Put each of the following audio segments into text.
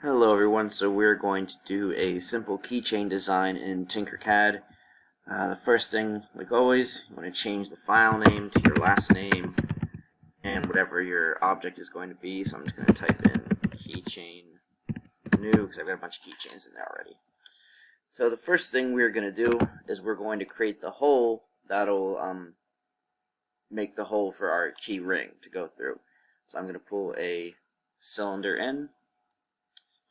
Hello everyone, so we're going to do a simple keychain design in Tinkercad. The first thing, like always, you want to change the file name to your last name and whatever your object is going to be. So I'm just going to type in keychain new because I've got a bunch of keychains in there already. So the first thing we're going to do is we're going to create the hole that'll make the hole for our key ring to go through. So I'm going to pull a cylinder in,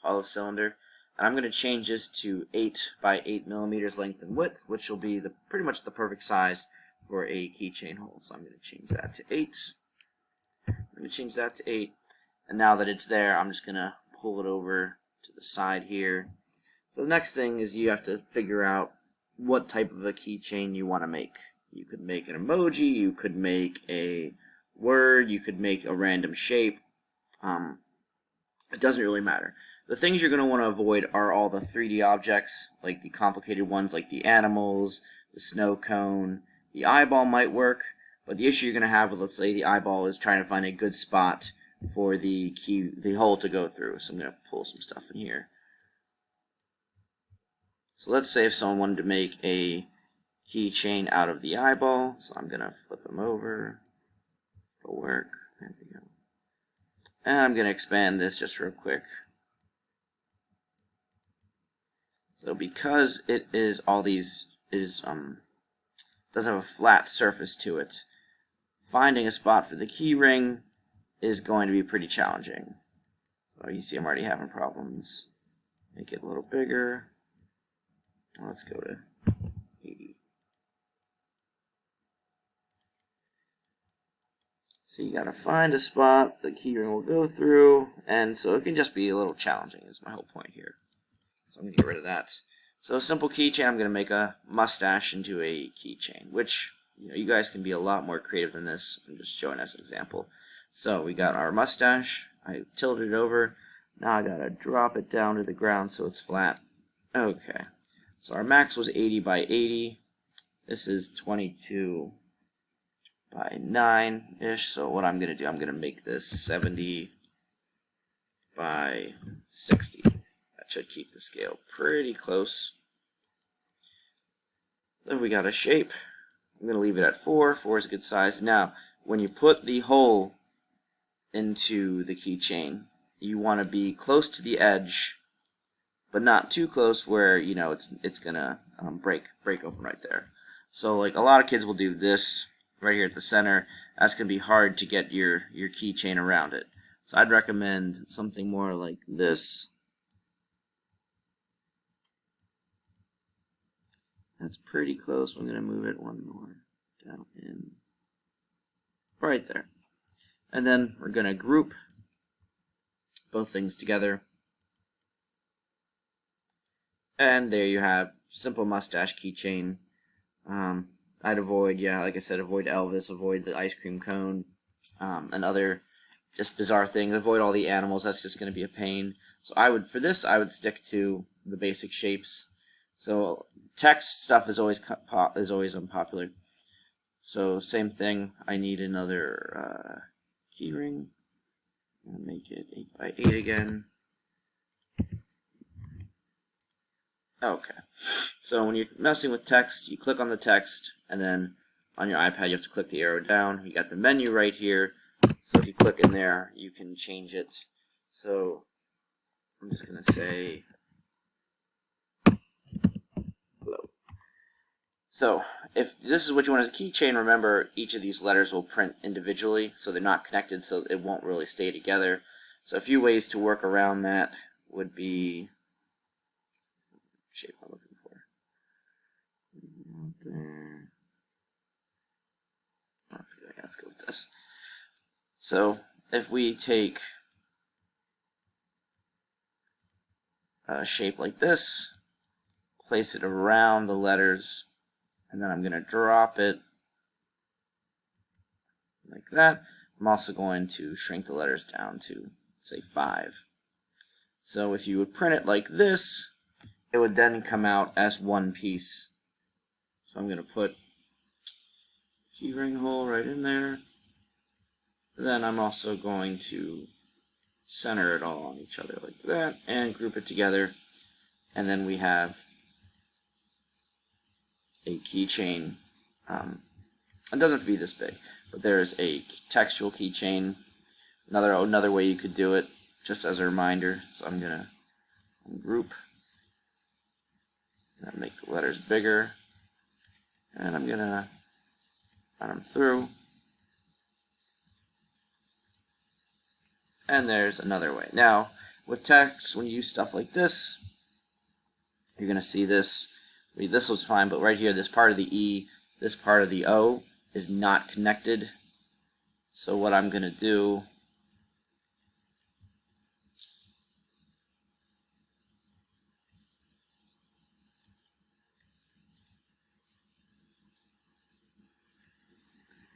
hollow cylinder, and I'm going to change this to 8 by 8 millimeters length and width, which will be pretty much the perfect size for a keychain hole. So I'm going to change that to 8. I'm going to change that to 8, and now that it's there, I'm just going to pull it over to the side here. So the next thing is you have to figure out what type of a keychain you want to make. You could make an emoji, you could make a word, you could make a random shape. It doesn't really matter. The things you're going to want to avoid are all the 3D objects, like the complicated ones like the animals, the snow cone. The eyeball might work, but the issue you're going to have with, let's say, the eyeball is trying to find a good spot for the hole to go through. So I'm going to pull some stuff in here. So let's say if someone wanted to make a keychain out of the eyeball, so I'm going to flip them over. It'll work. There we go. And I'm going to expand this just real quick. So because it is doesn't have a flat surface to it, finding a spot for the key ring is going to be pretty challenging. So you see I'm already having problems. Make it a little bigger. Let's go to 80. So you gotta find a spot the key ring will go through, and so it can just be a little challenging is my whole point here. So I'm going to get rid of that. So a simple keychain, I'm going to make a mustache into a keychain, which you guys can be a lot more creative than this. I'm just showing as an example. So we got our mustache. I tilted it over. Now I got to drop it down to the ground so it's flat. Okay. So our max was 80 by 80. This is 22 by 9-ish. So what I'm going to do, I'm going to make this 70 by 60. Should keep the scale pretty close. Then we got a shape. I'm going to leave it at 4. 4 is a good size. Now, when you put the hole into the keychain, you want to be close to the edge, but not too close where it's gonna break open right there. So like a lot of kids will do this right here at the center. That's gonna be hard to get your keychain around it. So I'd recommend something more like this. That's pretty close. I'm going to move it one more down in right there. And then we're going to group both things together. And there you have simple mustache keychain. I'd avoid, like I said, avoid Elvis, avoid the ice cream cone, and other just bizarre things. Avoid all the animals. That's just going to be a pain. So for this, I would stick to the basic shapes. So text stuff is always unpopular. So same thing. I need another key ring. I'm gonna make it 8 by 8 again. Okay. So when you're messing with text, you click on the text, and then on your iPad you have to click the arrow down. You got the menu right here. So if you click in there, you can change it. So I'm just gonna say hello. So if this is what you want as a keychain, remember each of these letters will print individually, so they're not connected, so it won't really stay together. So a few ways to work around that would be shape I'm looking for. There. Let's go with this. So if we take a shape like this, place it around the letters, and then I'm going to drop it like that. I'm also going to shrink the letters down to, say, 5. So if you would print it like this, it would then come out as one piece. So I'm going to put keyring hole right in there. Then I'm also going to center it all on each other like that, and group it together. And then we have a keychain. It doesn't have to be this big, but there's a textual keychain. Another way you could do it, just as a reminder. So I'm gonna group, and make the letters bigger, and I'm gonna run them through. And there's another way. Now, with text, when you use stuff like this, you're going to see this. This was fine, but right here, this part of the E, this part of the O is not connected. So what I'm going to do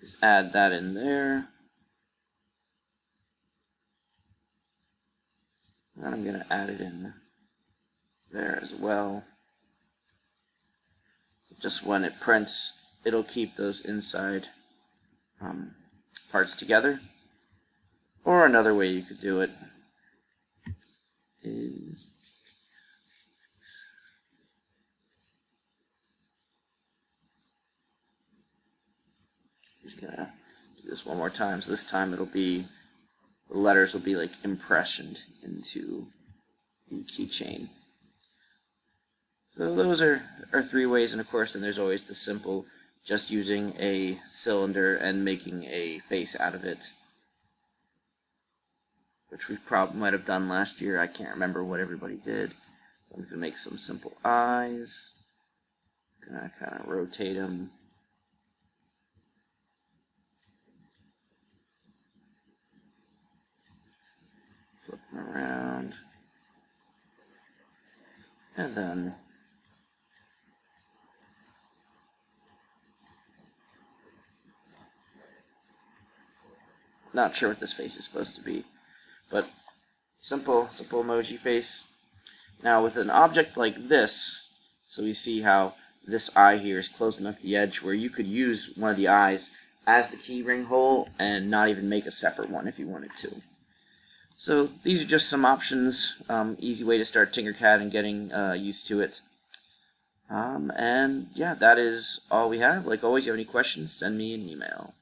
is add that in there. And I'm going to add it in there as well. So just when it prints, it'll keep those inside parts together. Or another way you could do it is just gonna do this one more time. So this time it'll be, the letters will be like impressioned into the keychain. So those are 3 ways, and of course, then there's always the simple, just using a cylinder and making a face out of it, which we probably might have done last year. I can't remember what everybody did. So I'm going to make some simple eyes. I'm going to kind of rotate them. Flip them around. And then not sure what this face is supposed to be, but simple emoji face. Now with an object like this, so we see how this eye here is close enough to the edge where you could use one of the eyes as the key ring hole and not even make a separate one if you wanted to. So these are just some options, easy way to start Tinkercad and getting used to it. And yeah, that is all we have. Like always, if you have any questions, send me an email.